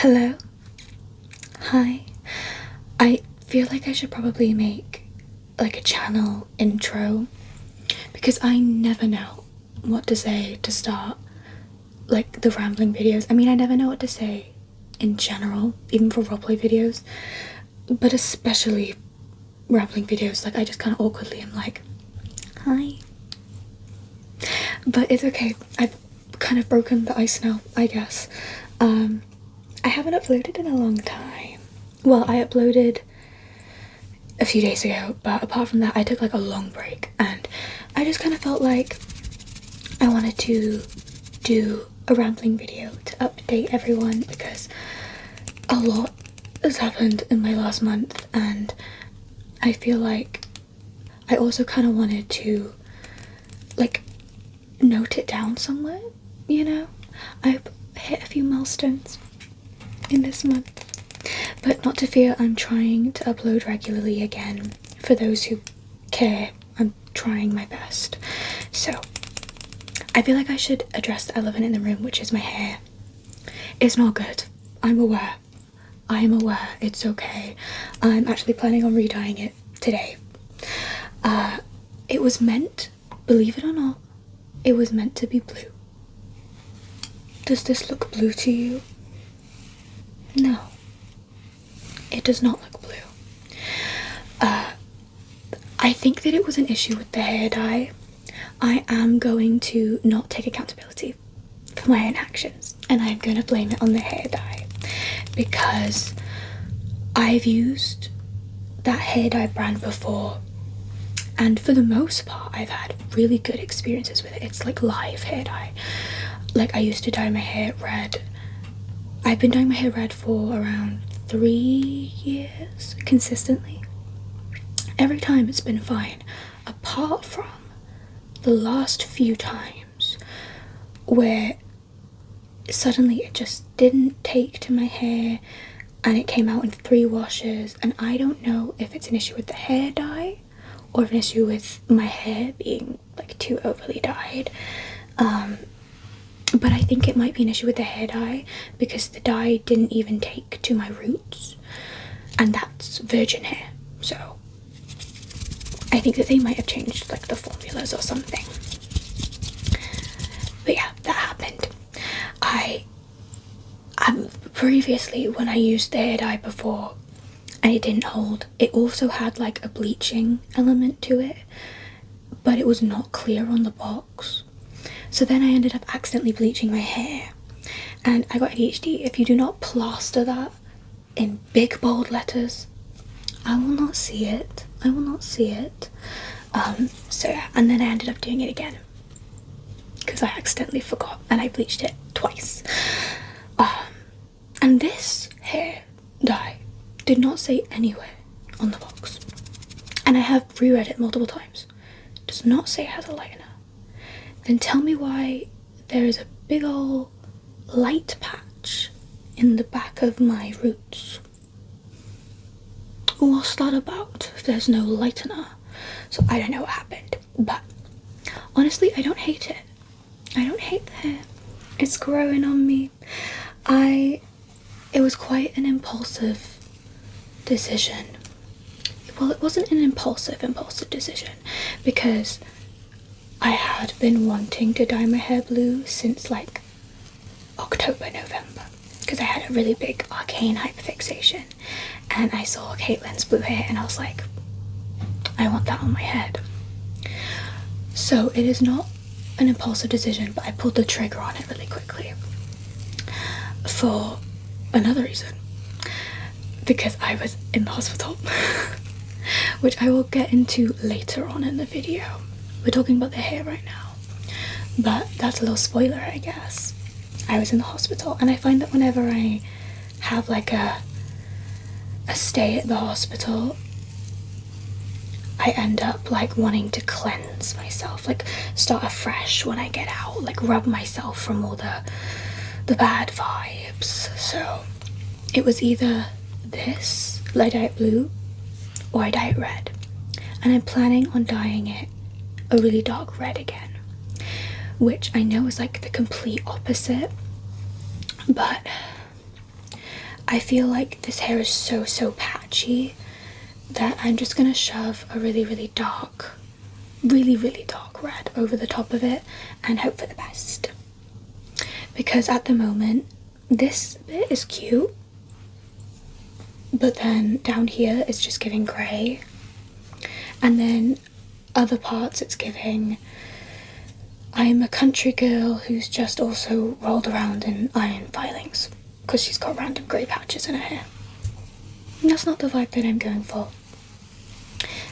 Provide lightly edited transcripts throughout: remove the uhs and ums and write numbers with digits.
Hello? Hi. I feel like I should probably make like a channel intro because I never know what to say to start like the rambling videos. I mean, I never know what to say in general, even for roleplay videos, but especially rambling videos. Like I just kind of awkwardly am like, hi. But it's okay. I've kind of broken the ice now, I guess. I haven't uploaded in a long time. Well, I uploaded a few days ago, but apart from that I took like a long break and I just kind of felt like I wanted to do a rambling video to update everyone because a lot has happened in my last month, and I feel like I also kind of wanted to like note it down somewhere, you know? I've hit a few milestones in this month, but not to fear, I'm trying to upload regularly again. For those who care, I'm trying my best. So I feel like I should address the elephant in the room, which is my hair. It's not good. I'm aware. I am aware. It's okay. I'm actually planning on re-dyeing it today. It was meant, believe it or not, it was meant to be blue. Does this look blue to you? No. It does not look blue. I think that it was an issue with the hair dye. I am going to not take accountability for my own actions, and I'm going to blame it on the hair dye because I've used that hair dye brand before, and for the most part I've had really good experiences with it. It's like live hair dye. Like I used to dye my hair red. I've been dyeing my hair red for around 3 years consistently. Every time it's been fine, apart from the last few times where suddenly it just didn't take to my hair and it came out in 3 washes, and I don't know if it's an issue with the hair dye or an issue with my hair being like too overly dyed. But I think it might be an issue with the hair dye because the dye didn't even take to my roots, and that's virgin hair, so I think that they might have changed like the formulas or something. But yeah, that happened. I previously, when I used the hair dye before and it didn't hold, it also had like a bleaching element to it, but it was not clear on the box. So then I ended up accidentally bleaching my hair, and I got ADHD. If you do not plaster that in big bold letters, I will not see it. I will not see it. So yeah, and then I ended up doing it again because I accidentally forgot and I bleached it twice. And this hair dye did not say anywhere on the box, and I have reread it multiple times. It does not say it has a lightener. Then tell me why there is a big ol' light patch in the back of my roots. What's that about if there's no lightener? So I don't know what happened, but honestly I don't hate it. I don't hate the hair. It's growing on me. It was quite an impulsive decision. Well, it wasn't an impulsive decision because I had been wanting to dye my hair blue since like October, November, because I had a really big arcane hyperfixation and I saw Caitlin's blue hair and I was like, I want that on my head. So it is not an impulsive decision, but I pulled the trigger on it really quickly for another reason, because I was in the hospital which I will get into later on in the video. We're talking about the hair right now, but that's a little spoiler, I guess. I was in the hospital, and I find that whenever I have like a stay at the hospital, I end up like wanting to cleanse myself, like start afresh when I get out, like rub myself from all the bad vibes. So it was either this, I dye it blue, or I dye it red, and I'm planning on dyeing it a really dark red again, which I know is like the complete opposite, but I feel like this hair is so patchy that I'm just gonna shove a really dark, really dark red over the top of it and hope for the best. Because at the moment, this bit is cute, but then down here it's just giving grey, and then other parts it's giving I'm a country girl who's just also rolled around in iron filings because she's got random grey patches in her hair. And that's not the vibe that I'm going for.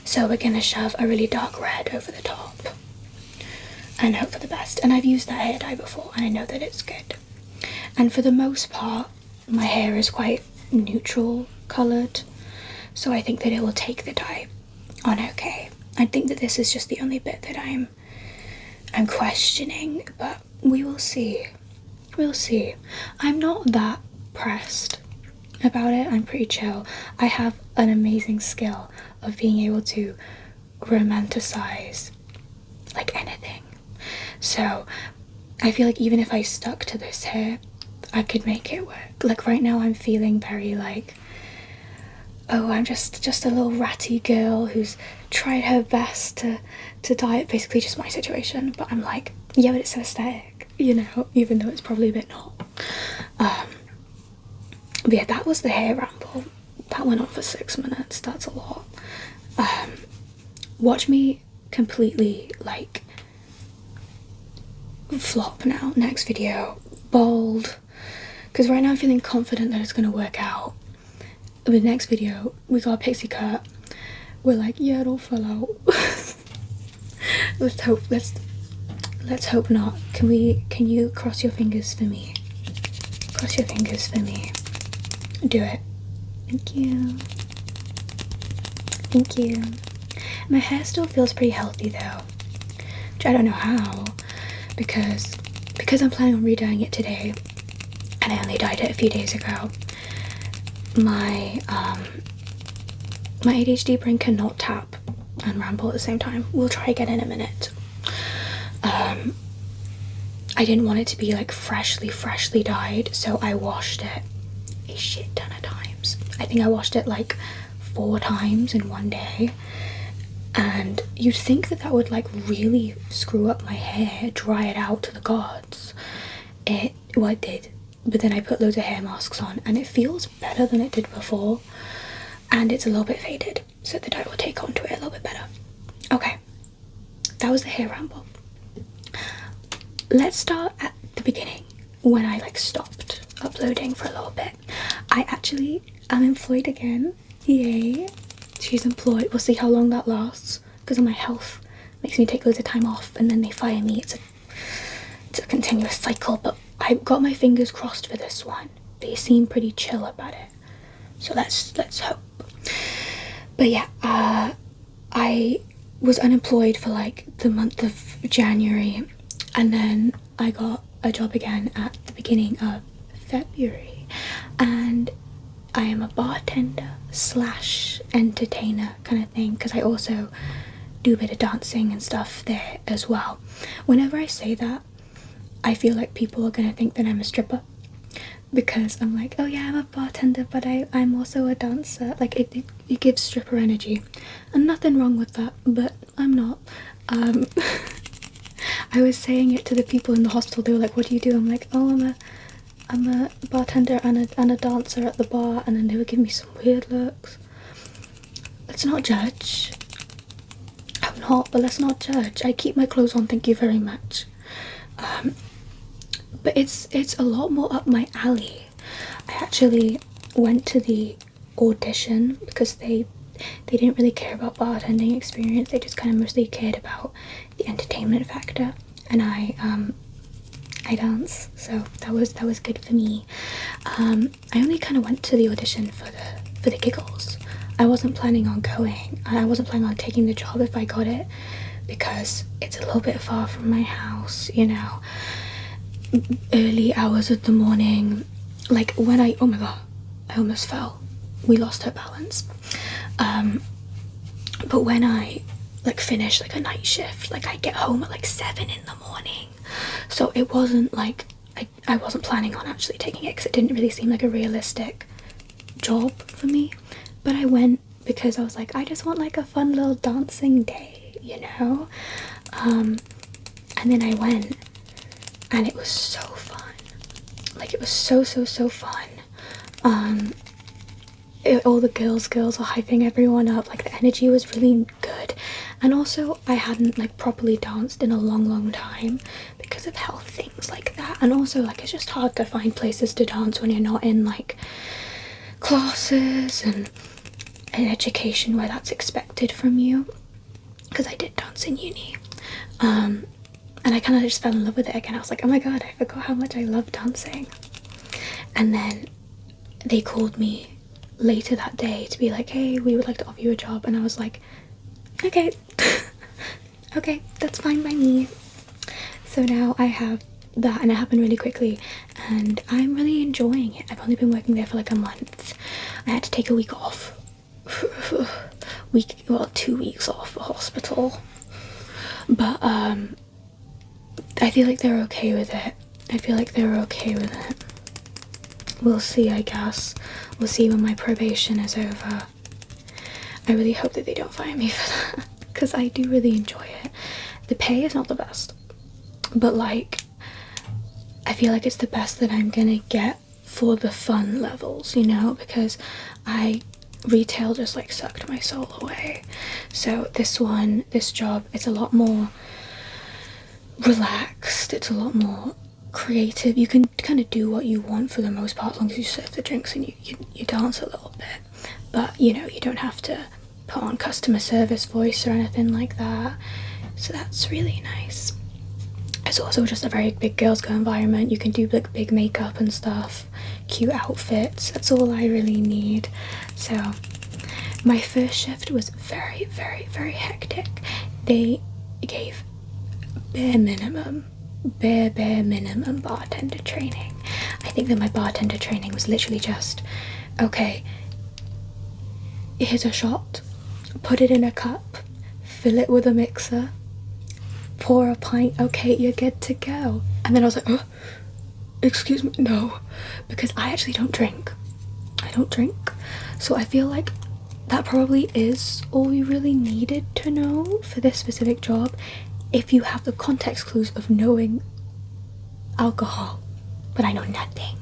So we're gonna shove a really dark red over the top and hope for the best. And I've used that hair dye before and I know that it's good. And for the most part, my hair is quite neutral coloured, so I think that it will take the dye on okay. I think that this is just the only bit that I'm questioning, but we will see. We'll see. I'm not that pressed about it. I'm pretty chill. I have an amazing skill of being able to romanticize like anything. So I feel like even if I stuck to this hair, I could make it work. Like right now I'm feeling very like, oh, I'm just a little ratty girl who's tried her best to dye it, basically just my situation. But I'm like, yeah, but it's so aesthetic, you know, even though it's probably a bit not. But yeah, that was the hair ramble. That went on for 6 minutes. That's a lot. Watch me completely like flop now. Next video, bald. Because right now I'm feeling confident that it's gonna work out. The next video, we got a pixie cut. We're like, yeah, it all fell out. Let's hope not. Can you cross your fingers for me? Cross your fingers for me. Do it. Thank you. Thank you. My hair still feels pretty healthy though, which I don't know how, because I'm planning on re-dyeing it today, and I only dyed it a few days ago. My ADHD brain cannot tap and ramble at the same time. We'll try again in a minute. I didn't want it to be like freshly dyed, so I washed it a shit ton of times. I think I washed it like 4 times in one day, and you'd think that would like really screw up my hair, dry it out to the gods. It did, but then I put loads of hair masks on and it feels better than it did before, and it's a little bit faded, so the dye will take onto it a little bit better. Okay, that was the hair ramble. Let's start at the beginning, when I like stopped uploading for a little bit. I actually am employed again. Yay. She's employed. We'll see how long that lasts, because of my health makes me take loads of time off and then they fire me. It's a continuous cycle, but I got my fingers crossed for this one. They seem pretty chill about it, so let's hope. But yeah, I was unemployed for like the month of January, and then I got a job again at the beginning of February, and I am a bartender / entertainer kind of thing, because I also do a bit of dancing and stuff there as well. Whenever I say that, I feel like people are gonna think that I'm a stripper, because I'm like, oh yeah, I'm a bartender, but I'm also a dancer. Like it gives stripper energy, and nothing wrong with that, but I'm not. I was saying it to the people in the hospital. They were like, what do you do? I'm like, oh, I'm a bartender and a dancer at the bar. And then they would give me some weird looks. Let's not judge. I'm not, but let's not judge. I keep my clothes on, thank you very much. But it's a lot more up my alley. I actually went to the audition because they didn't really care about bartending experience. They just kind of mostly cared about the entertainment factor, and I dance, so that was good for me. I only kind of went to the audition for the giggles. I wasn't planning on going. I wasn't planning on taking the job if I got it, because it's a little bit far from my house, you know. Early hours of the morning, like when oh my god, I almost fell. We lost her balance. But when I like finish like a night shift, like I get home at like 7 in the morning, so it wasn't like I wasn't planning on actually taking it, because it didn't really seem like a realistic job for me, but I went because I was like, I just want like a fun little dancing day, you know. And then I went, and it was so fun. Like, it was so fun. All the girls were hyping everyone up. Like, the energy was really good. And also, I hadn't like properly danced in a long time because of health things like that. And also, like, it's just hard to find places to dance when you're not in like classes and an education where that's expected from you, because I did dance in uni. And I kind of just fell in love with it again. I was like, oh my god, I forgot how much I love dancing. And then they called me later that day to be like, hey, we would like to offer you a job. And I was like, okay. Okay, that's fine by me. So now I have that, and it happened really quickly, and I'm really enjoying it. I've only been working there for like a month. I had to take a week off. 2 weeks off for hospital. But I feel like they're okay with it. We'll see, I guess. We'll see when my probation is over. I really hope that they don't fire me for that, because I do really enjoy it. The pay is not the best, but like, I feel like it's the best that I'm gonna get for the fun levels, you know, because retail just like sucked my soul away. So this job, it's a lot more relaxed, it's a lot more creative. You can kind of do what you want for the most part, as long as you serve the drinks and you dance a little bit. But you know, you don't have to put on customer service voice or anything like that. So that's really nice. It's also just a very big girls' go environment. You can do like big makeup and stuff, cute outfits. That's all I really need. So my first shift was very hectic. They gave bare minimum bartender training. I think that my bartender training was literally just, okay, here's a shot, put it in a cup, fill it with a mixer, pour a pint, okay, you're good to go. And then I was like, oh, excuse me, no, because I actually don't drink. So I feel like that probably is all you really needed to know for this specific job, if you have the context clues of knowing alcohol. But I know nothing.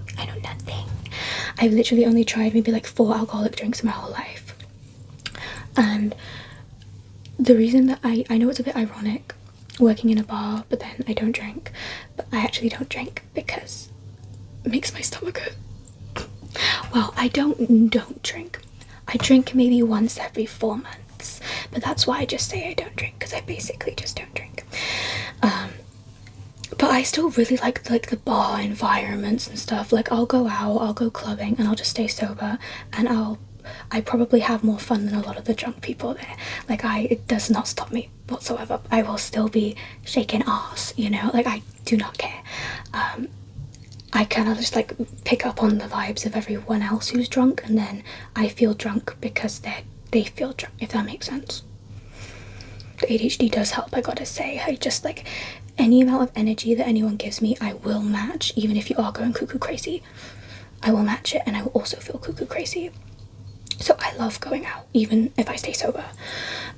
I've literally only tried maybe like 4 alcoholic drinks in my whole life. And the reason that I know it's a bit ironic working in a bar, but then I don't drink, but I actually don't drink because it makes my stomach hurt. Well, I don't drink. I drink maybe once every 4 months, but that's why I just say I don't drink, because I basically just don't drink. But I still really like the bar environments and stuff. Like, I'll go out, I'll go clubbing, and I'll just stay sober, and I probably have more fun than a lot of the drunk people there. Like, it does not stop me whatsoever. I will still be shaking ass, you know, like, I do not care. I kind of just like pick up on the vibes of everyone else who's drunk, and then I feel drunk because they feel drunk, if that makes sense. The ADHD does help, I gotta say. I just like, any amount of energy that anyone gives me, I will match. Even if you are going cuckoo crazy, I will match it, and I will also feel cuckoo crazy. So I love going out, even if I stay sober.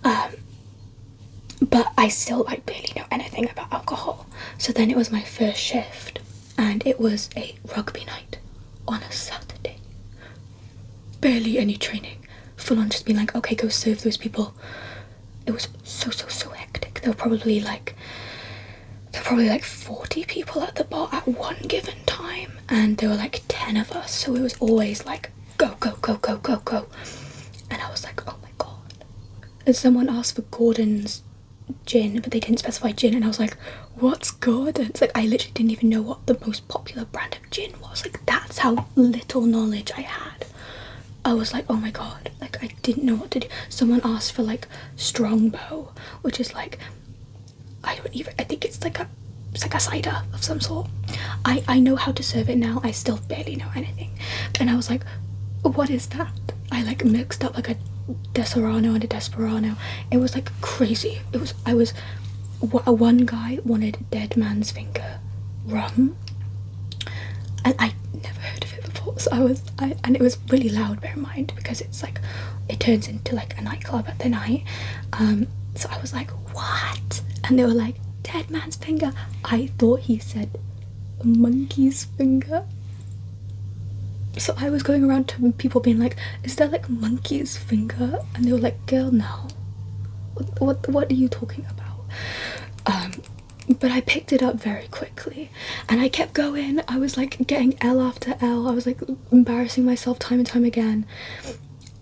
But I still like barely know anything about alcohol. So then it was my first shift, and it was a rugby night on a Saturday. Barely any training. Full on just being like, okay, go serve those people. It was so hectic. There were probably like 40 people at the bar at one given time, and there were like 10 of us, so it was always like go. And I was like, oh my god. And someone asked for Gordon's gin, but they didn't specify gin, and I was like, what's Gordon's? Like, I literally didn't even know what the most popular brand of gin was. Like, that's how little knowledge I had. I was like, oh my god, like, I didn't know what to do. Someone asked for like Strongbow, which is like, I think it's like a cider of some sort. I know how to serve it now. I still barely know anything. And I was like, what is that? I like mixed up like a Deserrano and a Desperano. It was like crazy. One guy wanted Dead Man's Finger rum, and I never heard of it before. So and it was really loud, bear in mind, because it's like, it turns into like a nightclub at the night. So I was like, what? And they were like, dead man's finger. I thought he said monkey's finger. So I was going around to people being like, is that like monkey's finger? And they were like, girl, no. What are you talking about? But I picked it up very quickly and I kept going. I was like getting L after L. I was like embarrassing myself time and time again.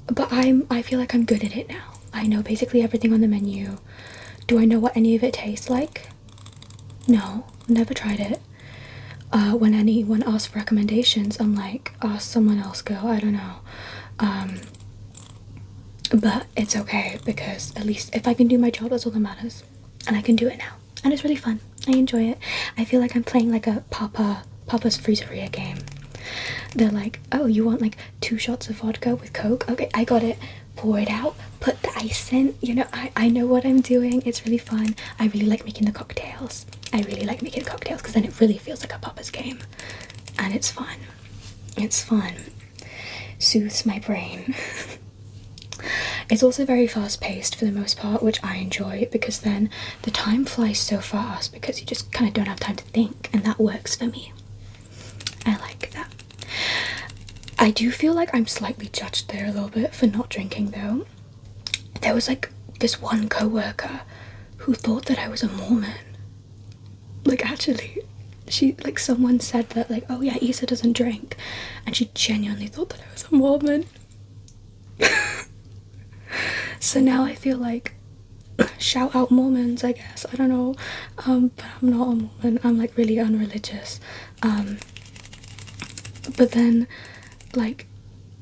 But I feel like I'm good at it now. I know basically everything on the menu. Do I know what any of it tastes like? No, never tried it. When anyone asks for recommendations, I'm like, ask someone else, girl, I don't know. But it's okay, because at least if I can do my job, that's all that matters. And I can do it now. And it's really fun. I enjoy it. I feel like I'm playing like a Papa's Freezeria game. They're like, oh, you want like 2 shots of vodka with Coke? Okay, I got it. Pour it out, put the ice in. You know, I know what I'm doing. It's really fun. I really like making the cocktails. I really like making cocktails because then it really feels like a Papa's game. And it's fun. It's fun. Soothes my brain. It's also very fast paced for the most part, which I enjoy, because then the time flies so fast because you just kind of don't have time to think, and that works for me. I like that. I do feel like I'm slightly judged there a little bit for not drinking though. There was like this one co-worker who thought that I was a Mormon. Like actually, someone said that like, oh yeah, Issa doesn't drink, and she genuinely thought that I was a Mormon. So now I feel like, shout out Mormons, I guess, I don't know, but I'm not a Mormon. I'm like really unreligious. But then like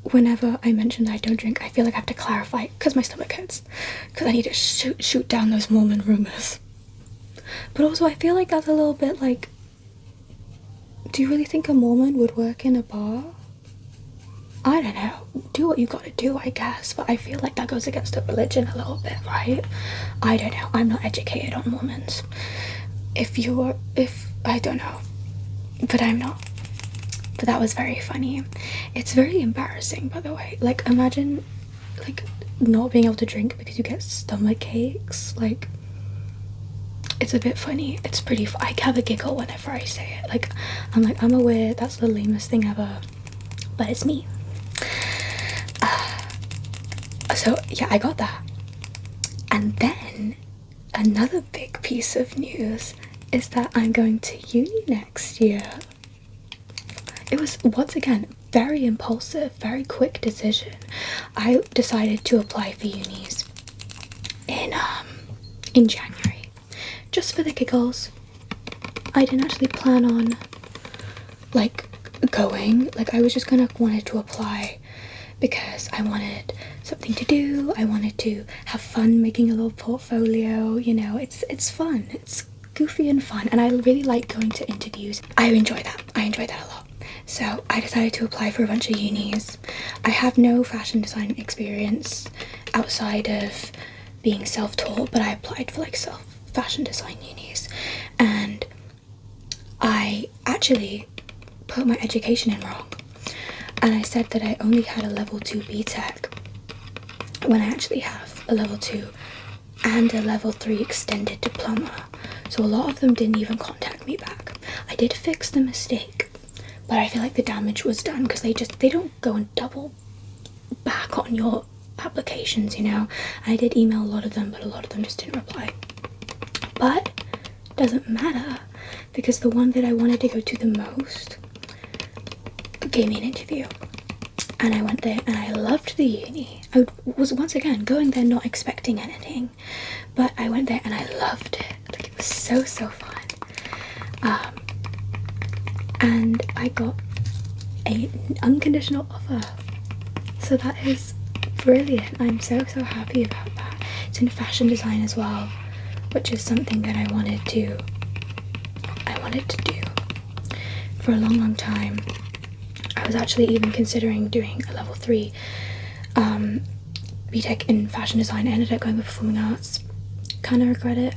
whenever I mention that I don't drink, I feel like I have to clarify because my stomach hurts, because I need to shoot down those Mormon rumors. But also I feel like that's a little bit like, do you really think a Mormon would work in a bar? I don't know, do what you gotta do, I guess, but I feel like that goes against the religion a little bit, right? I don't know, I'm not educated on Mormons. I don't know, but I'm not. But that was very funny. It's very embarrassing, by the way. Like, imagine like not being able to drink because you get stomach aches. Like, it's a bit funny. It's pretty I have a giggle whenever I say it. Like, I'm aware that's the lamest thing ever, but it's me. So yeah, I got that. And then another big piece of news is that I'm going to uni next year. It was, once again, very impulsive, very quick decision. I decided to apply for unis in January, just for the giggles. I didn't actually plan on like going. Like, I was just wanted to apply because I wanted something to do. I wanted to have fun making a little portfolio, you know. It's fun, it's goofy and fun, and I really like going to interviews. I enjoy that a lot. So I decided to apply for a bunch of unis. I have no fashion design experience outside of being self-taught, but I applied for like fashion design unis, and I actually put my education in wrong, and I said that I only had a level 2 BTEC when I actually have a level 2 and a level 3 extended diploma. So a lot of them didn't even contact me back. I did fix the mistake, but I feel like the damage was done because they don't go and double back on your applications, you know. I did email a lot of them, but a lot of them just didn't reply. But it doesn't matter, because the one that I wanted to go to the most gave me an interview, and I went there and I loved the uni. I was once again going there not expecting anything, but I went there and I loved it. Like, it was so fun. And I got an unconditional offer, so that is brilliant. I'm so happy about that. It's in fashion design as well, which is something that I wanted to do for a long time. I was actually even considering doing a level 3 BTEC in fashion design. I ended up going with performing arts. Kind of regret it,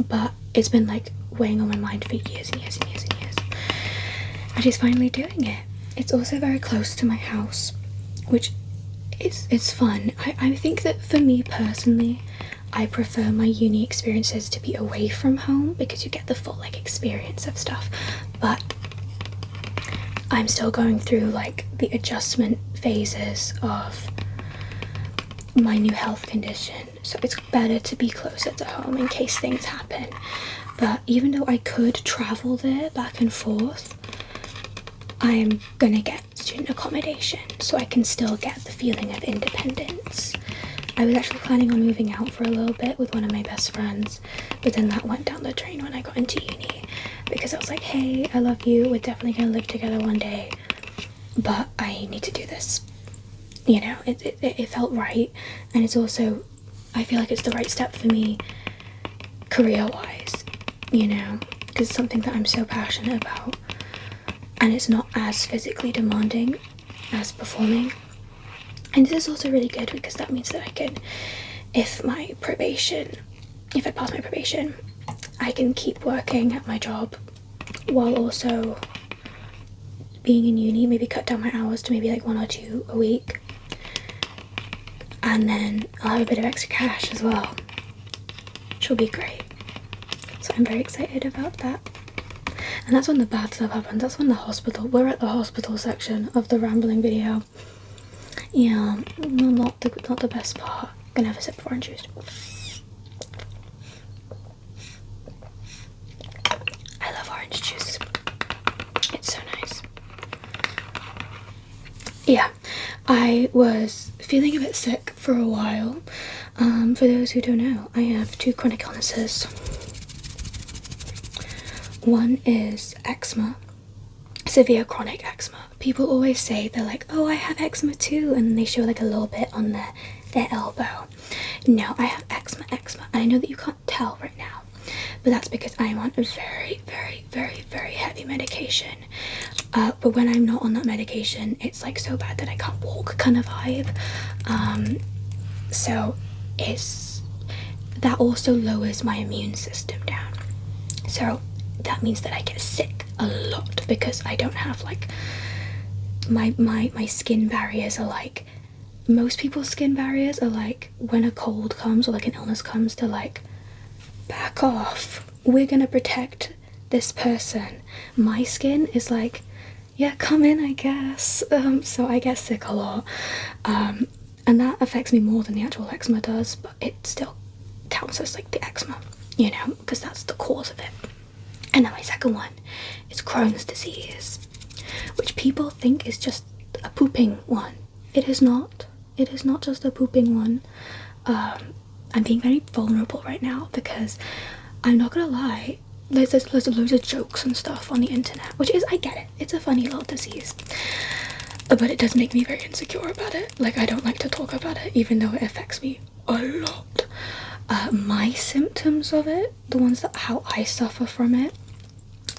but it's been like weighing on my mind for years and years and years and years. And she's finally doing it, it's also very close to my house, which it's fun. I think that for me personally, I prefer my uni experiences to be away from home because you get the full like experience of stuff, but I'm still going through like the adjustment phases of my new health condition, so it's better to be closer to home in case things happen. But even though I could travel there back and forth, I'm gonna get student accommodation so I can still get the feeling of independence. I was actually planning on moving out for a little bit with one of my best friends, but then that went down the drain when I got into uni because I was like, hey, I love you, we're definitely gonna live together one day, but I need to do this. You know, it felt right, and it's also, I feel like it's the right step for me career-wise, you know, because it's something that I'm so passionate about, and it's not as physically demanding as performing. And this is also really good because that means that I can, if I pass my probation, I can keep working at my job while also being in uni, maybe cut down my hours to maybe like 1 or 2 a week, and then I'll have a bit of extra cash as well, which will be great. So I'm very excited about that. And that's when the bad stuff happens. That's when we're at the hospital section of the rambling video. Yeah, not the best part. Gonna have a sip of orange juice. I love orange juice. It's so nice. Yeah, I was feeling a bit sick for a while. For those who don't know, I have 2 chronic illnesses. One is eczema, severe chronic eczema. People always say, they're like, oh, I have eczema too, and they show like a little bit on their elbow. No, I have eczema. And I know that you can't tell right now, but that's because I'm on a very, very, very, very heavy medication. But when I'm not on that medication, it's like so bad that I can't walk kind of vibe. So that also lowers my immune system down. So that means that I get sick a lot because I don't have like my skin barriers are like, most people's skin barriers are like, when a cold comes or like an illness comes, they're like, back off, we're gonna protect this person. My skin is like, yeah, come in, I guess. So I get sick a lot, and that affects me more than the actual eczema does, but it still counts as like the eczema, you know, because that's the cause of it. And then my second one is Crohn's disease, which people think is just a pooping one. It is not. It is not just a pooping one. I'm being very vulnerable right now because I'm not gonna lie, there's loads of jokes and stuff on the internet, which is, I get it, it's a funny little disease, but it does make me very insecure about it. Like, I don't like to talk about it, even though it affects me a lot. My symptoms of it, the ones that how I suffer from it,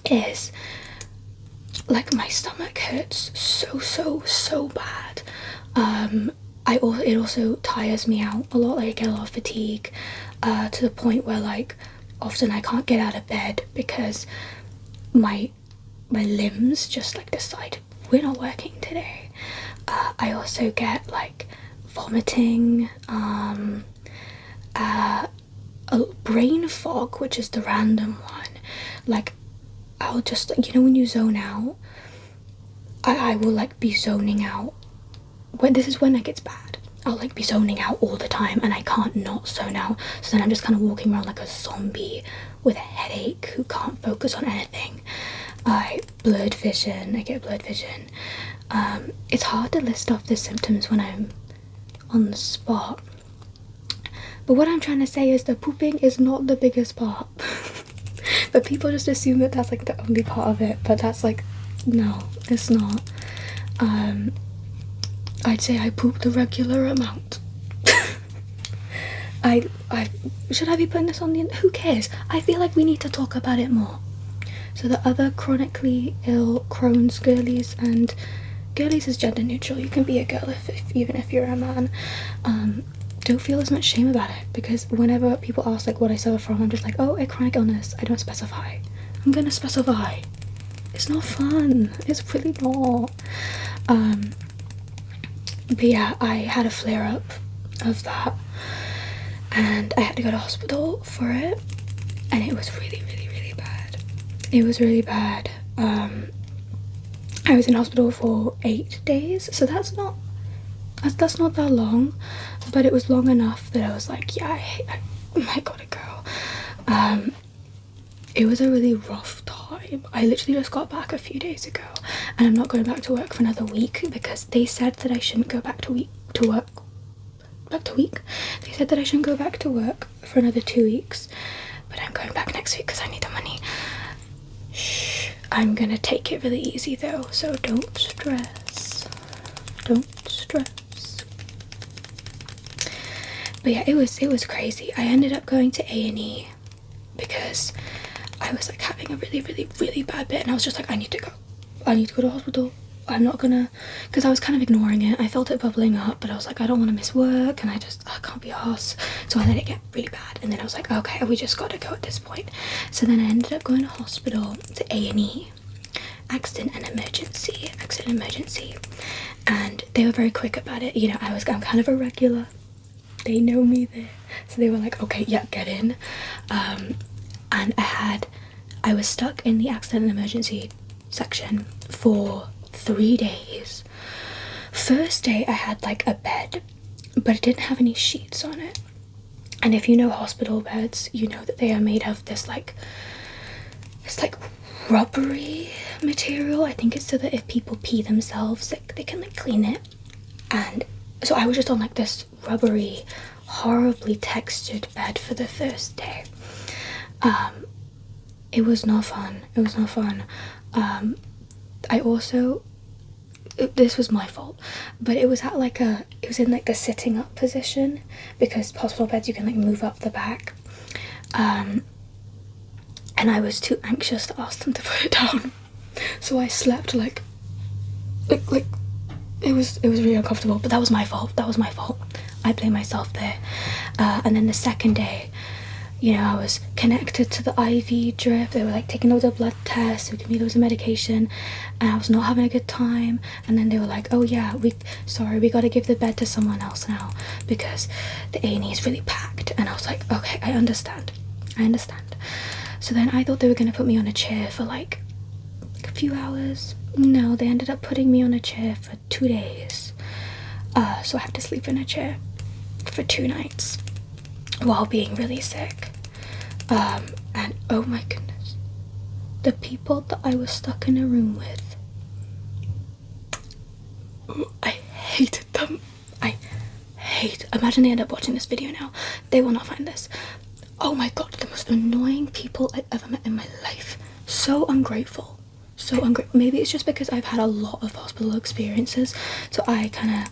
is like my stomach hurts so bad. It also tires me out a lot. Like, I get a lot of fatigue, to the point where like often I can't get out of bed because my limbs just like decide we're not working today. I also get like vomiting, a brain fog, which is the random one. Like, I'll just, you know, when you zone out, I will like be zoning out. This is when it gets bad. I'll like be zoning out all the time and I can't not zone out. So then I'm just kind of walking around like a zombie with a headache who can't focus on anything. I get blurred vision. It's hard to list off the symptoms when I'm on the spot. But what I'm trying to say is the pooping is not the biggest part. But people just assume that that's like the only part of it. But that's like, no, it's not. I'd say I poop the regular amount. Should I be putting this on the, who cares? I feel like we need to talk about it more. So the other chronically ill Crohn's girlies, and girlies is gender neutral, you can be a girl even if you're a man, don't feel as much shame about it, because whenever people ask like what I suffer from, I'm just like, oh, a chronic illness. I don't specify. I'm gonna specify. It's not fun. It's really not. But yeah, I had a flare up of that, and I had to go to hospital for it, and it was really, really, really bad. It was really bad. I was in hospital for 8 days, so that's not that long, but it was long enough that I was like, yeah, I gotta go. It was a really rough time. I literally just got back a few days ago, and I'm not going back to work for another week because they said that I shouldn't go back to work. They said that I shouldn't go back to work for another 2 weeks, but I'm going back next week because I need the money. Shh. I'm gonna take it really easy though, so don't stress. Don't stress. But yeah, it was crazy. I ended up going to A&E because I was like having a really, really, really bad bit, and I was just like, I need to go to hospital. I'm not gonna, because I was kind of ignoring it. I felt it bubbling up, but I was like, I don't want to miss work, and I can't be arsed. So I let it get really bad, and then I was like, okay, we just gotta go at this point. So then I ended up going to hospital, to A&E, accident and emergency, and they were very quick about it. You know, I'm kind of a regular. They know me there, so they were like, okay, yeah, get in. And I was stuck in the accident and emergency section for 3 days. First day I had like a bed, but it didn't have any sheets on it. And if you know hospital beds, you know that they are made of this like, it's like rubbery material. I think it's so that if people pee themselves, they can like clean it. And so I was just on like this rubbery, horribly textured bed for the first day. It was not fun. I also, this was my fault, but it was in like the sitting up position, because hospital beds you can like move up the back, and I was too anxious to ask them to put it down, so I slept like it was really uncomfortable. But that was my fault. I blame myself there. And then the second day, you know, I was connected to the IV drip. They were like taking loads of blood tests, so give me loads of medication, and I was not having a good time. And then they were like, oh yeah, we gotta give the bed to someone else now because the A&E is really packed. And I was like, okay, I understand. So then I thought they were gonna put me on a chair for like a few hours. No, they ended up putting me on a chair for 2 days. So I had to sleep in a chair for 2 nights while being really sick. And oh my goodness, the people that I was stuck in a room with, I hated them. Imagine they end up watching this video now. They will not find this. Oh my god, the most annoying people I've ever met in my life. So ungrateful. Maybe it's just because I've had a lot of hospital experiences, so I kind of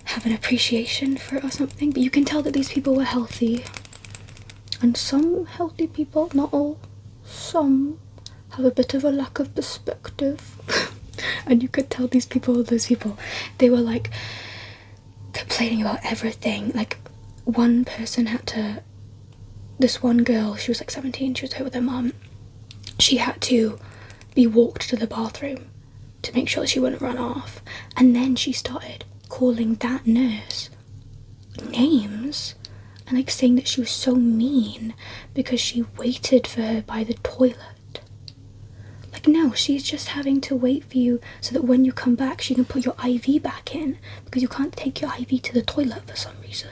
have an appreciation for it or something. But you can tell that these people were healthy, and some healthy people, not all, some have a bit of a lack of perspective. And you could tell those people, they were like complaining about everything. Like one person this one girl, she was like 17, she was home with her mum. She had to be walked to the bathroom to make sure that she wouldn't run off, and then she started calling that nurse names and like saying that she was so mean because she waited for her by the toilet. Like, no, she's just having to wait for you so that when you come back she can put your IV back in, because you can't take your IV to the toilet for some reason.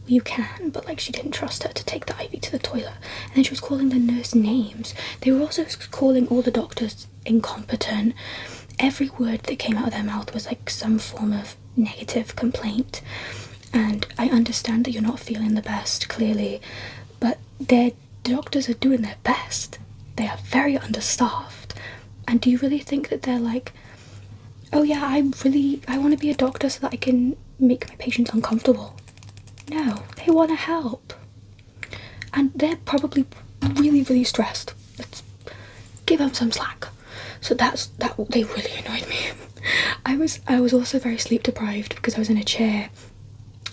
Well, you can, but like she didn't trust her to take the IV to the toilet. And then she was calling the nurse names. They were also calling all the doctors incompetent. Every word that came out of their mouth was like some form of negative complaint. And I understand that you're not feeling the best, clearly, but the doctors are doing their best. They are very understaffed. And do you really think that they're like, oh yeah, I want to be a doctor so that I can make my patients uncomfortable? No, they want to help. And they're probably really, really stressed. Let's give them some slack. So they really annoyed me. I was also very sleep deprived because I was in a chair.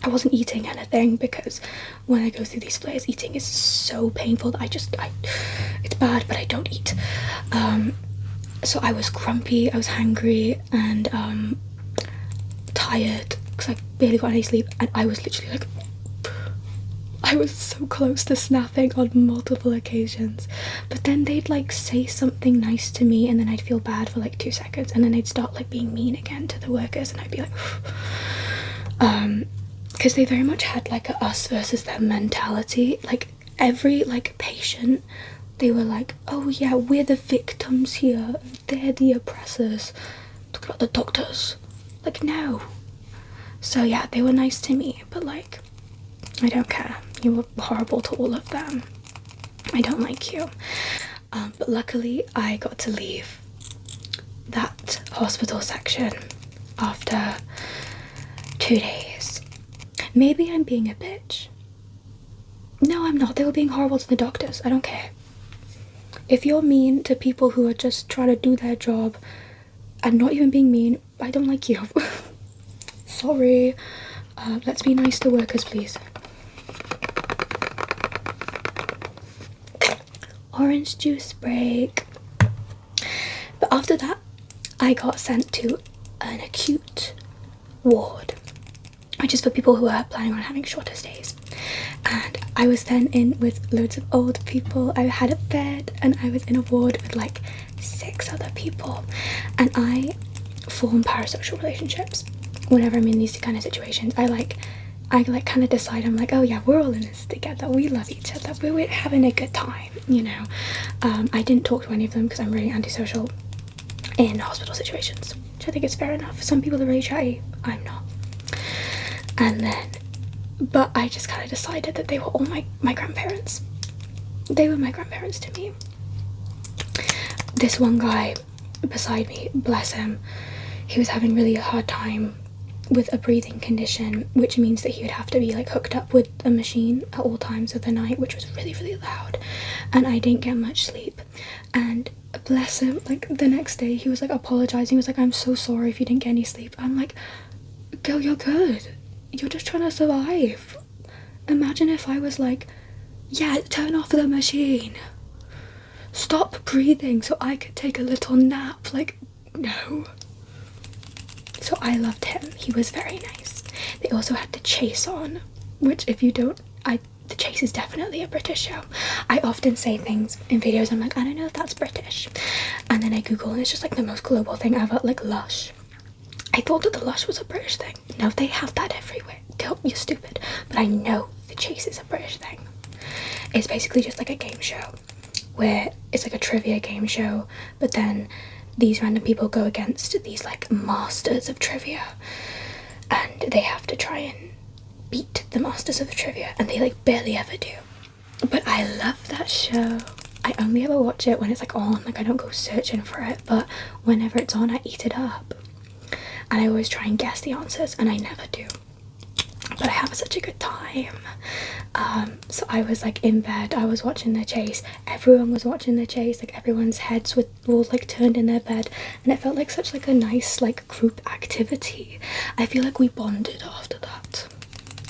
I wasn't eating anything because when I go through these flares, eating is so painful that it's bad, but I don't eat. so I was grumpy, I was hangry, and tired because I barely got any sleep, and I was literally like, I was so close to snapping on multiple occasions. But then they'd like say something nice to me, and then I'd feel bad for like 2 seconds, and then they'd start like being mean again to the workers, and I'd be like because they very much had like a us versus them mentality. Like every like patient, they were like, oh yeah, we're the victims here, they're the oppressors. Talk about the doctors. Like, no. So yeah, they were nice to me, but like, I don't care. You were horrible to all of them. I don't like you. But luckily I got to leave that hospital section after 2 days. Maybe I'm being a bitch. No, I'm not. They were being horrible to the doctors. I don't care. If you're mean to people who are just trying to do their job and not even being mean, I don't like you. Sorry. Let's be nice to workers, please. Orange juice break. But after that, I got sent to an acute ward, which is for people who are planning on having shorter stays. And I was then in with loads of old people. I had a bed, and I was in a ward with like 6 other people, and I form parasocial relationships whenever I'm in these kind of situations. I kind of decide, I'm like, oh yeah, we're all in this together, we love each other, we're having a good time, you know. I didn't talk to any of them because I'm really antisocial in hospital situations, which I think is fair enough. Some people are really chatty, I'm not. And then, but I just kind of decided that they were all my grandparents. They were my grandparents to me. This one guy beside me, bless him, he was having really a hard time with a breathing condition, which means that he would have to be like hooked up with a machine at all times of the night, which was really, really loud, and I didn't get much sleep. And bless him, like the next day he was like apologizing. He was like, I'm so sorry if you didn't get any sleep. I'm like, girl, you're good, you're just trying to survive. Imagine if I was like, yeah, turn off the machine, stop breathing so I could take a little nap. Like, no. So I loved him. He was very nice. They also had The Chase on, which if you don't, The Chase is definitely a British show. I often say things in videos, I'm like, I don't know if that's British. And then I Google and it's just like the most global thing ever, like Lush. I thought that the Lush was a British thing. No, they have that everywhere. Don't, you're stupid. But I know The Chase is a British thing. It's basically just like a game show where it's like a trivia game show, but then these random people go against these like masters of trivia, and they have to try and beat the masters of trivia, and they like barely ever do. But I love that show. I only ever watch it when it's like on, like I don't go searching for it, but whenever it's on I eat it up, and I always try and guess the answers, and I never do, but I have such a good time. So I was like in bed, I was watching The Chase, everyone was watching The Chase, like everyone's heads were all like turned in their bed, and it felt like such like a nice like group activity. I feel like we bonded after that,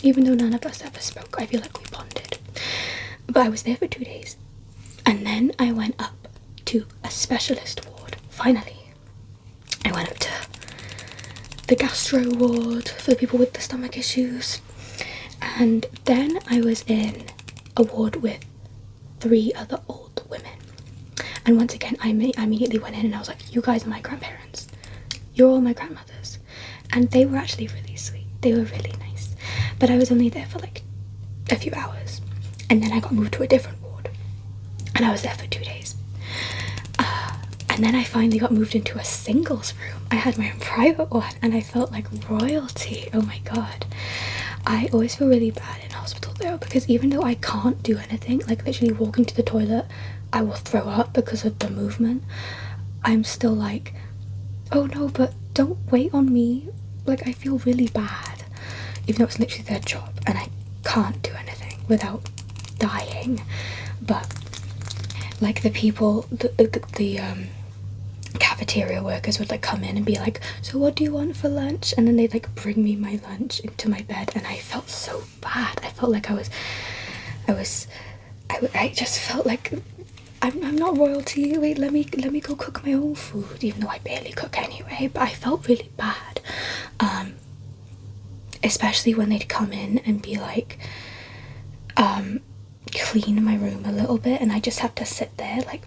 even though none of us ever spoke. I feel like we bonded. But I was there for 2 days, and then I went up to a specialist ward. Finally I went up to the gastro ward for the people with the stomach issues, and then I was in a ward with 3 other old women, and once again I immediately went in and I was like, you guys are my grandparents, you're all my grandmothers. And they were actually really sweet, they were really nice, but I was only there for like a few hours, and then I got moved to a different ward, and I was there for 2 days. And then I finally got moved into a singles room. I had my own private one, and I felt like royalty. Oh my god. I always feel really bad in hospital though, because even though I can't do anything, like literally walking to the toilet, I will throw up because of the movement, I'm still like, oh no, but don't wait on me. Like I feel really bad, even though it's literally their job and I can't do anything without dying. But like the people, the cafeteria workers would like come in and be like, so what do you want for lunch? And then they'd like bring me my lunch into my bed, and I felt so bad. I felt like I just felt like I'm not royalty. Wait, let me go cook my own food, even though I barely cook anyway. But I felt really bad, especially when they'd come in and be like, clean my room a little bit, and I just have to sit there like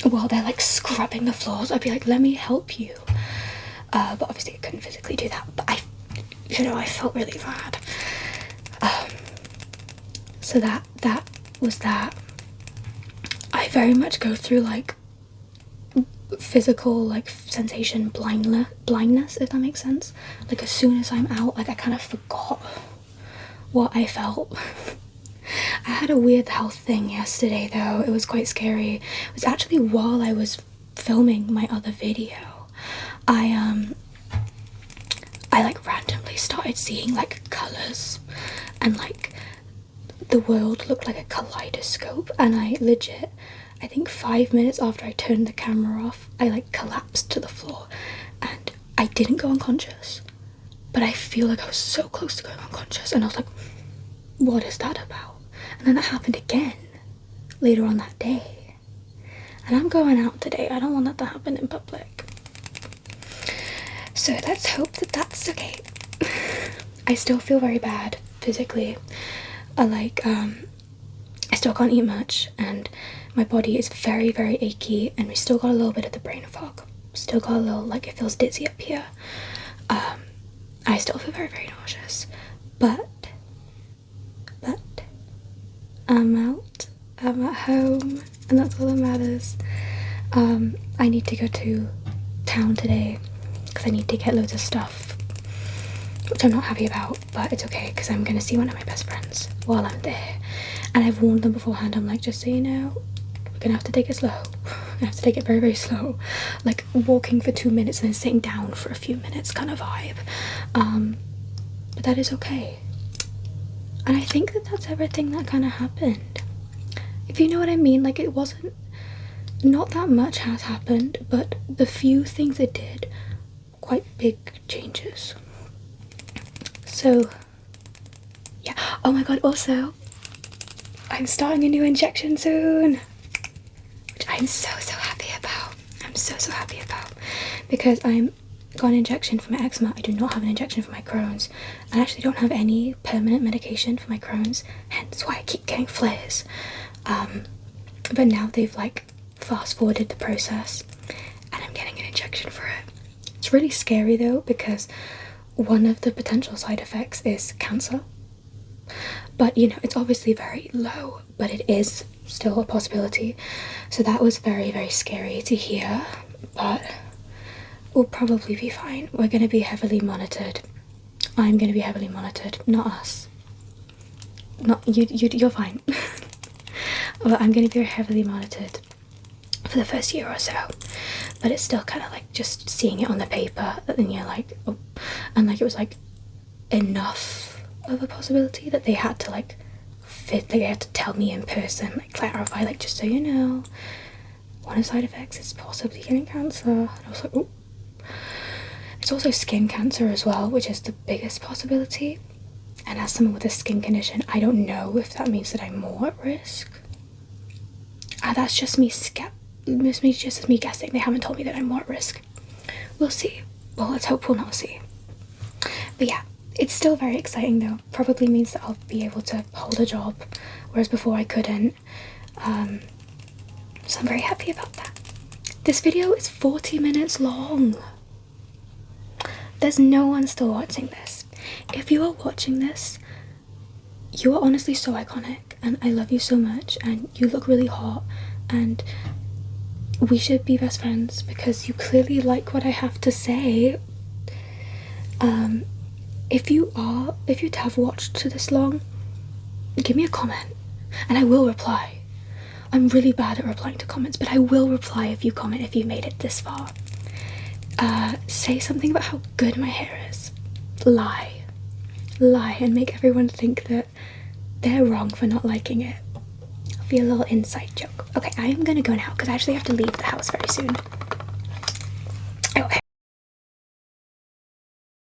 while they're like scrubbing the floors. I'd be like, let me help you, but obviously I couldn't physically do that. But I felt really bad. So that was that. I very much go through like physical like sensation blindness, if that makes sense. Like as soon as I'm out, like I kind of forgot what I felt. I had a weird health thing yesterday though. It was quite scary. It was actually while I was filming my other video. I like randomly started seeing like colours, and like the world looked like a kaleidoscope, and I think 5 minutes after I turned the camera off, I like collapsed to the floor, and I didn't go unconscious, but I feel like I was so close to going unconscious, and I was like, what is that about? And then that happened again later on that day, and I'm going out today. I don't want that to happen in public, so let's hope that that's okay. I still feel very bad physically. I still can't eat much, and my body is very, very achy, and we still got a little bit of the brain fog. Still got a little, like, it feels dizzy up here. I still feel very, very nauseous, but I'm out, I'm at home, and that's all that matters. I need to go to town today because I need to get loads of stuff, which I'm not happy about, but it's okay because I'm gonna see one of my best friends while I'm there, and I've warned them beforehand. I'm like, just so you know, we're gonna have to take it slow. We're gonna have to take it very, very slow, like walking for 2 minutes and then sitting down for a few minutes kind of vibe. But that is okay, and I think that that's everything that kind of happened, if you know what I mean. Like, it wasn't, not that much has happened, but the few things it did, quite big changes. So yeah. Oh my god, also I'm starting a new injection soon, which I'm so happy about. I'm so happy about, because I'm got an injection for my eczema. I do not have an injection for my Crohn's. I actually don't have any permanent medication for my Crohn's, hence why I keep getting flares. But now they've like fast forwarded the process and I'm getting an injection for it. It's really scary though, because one of the potential side effects is cancer, but you know, it's obviously very low, but it is still a possibility. So that was very, very scary to hear, but we'll probably be fine. We're going to be heavily monitored. I'm going to be heavily monitored, not us. Not you, you're fine. But I'm going to be heavily monitored for the first year or so. But it's still kind of like just seeing it on the paper, and then you're like, oh, and like it was like enough of a possibility that they had to like fit, they had to tell me in person, like clarify, like, just so you know, one of the side effects is possibly getting cancer. And I was like, oh. It's also skin cancer as well, which is the biggest possibility. And as someone with a skin condition, I don't know if that means that I'm more at risk. That's just me just me guessing. They haven't told me that I'm more at risk. We'll see. Well, let's hope we'll not see. But yeah, it's still very exciting though. Probably means that I'll be able to hold a job, whereas before I couldn't. So I'm very happy about that. This video is 40 minutes long. There's no one still watching this. If you are watching this, you are honestly so iconic, and I love you so much, and you look really hot, and we should be best friends because you clearly like what I have to say. If you have watched to this long, give me a comment and I will reply. I'm really bad at replying to comments, but I will reply if you comment, if you made it this far. Say something about how good my hair is. Lie and make everyone think that they're wrong for not liking it. It'll be a little inside joke. Okay, I am gonna go now because I actually have to leave the house very soon.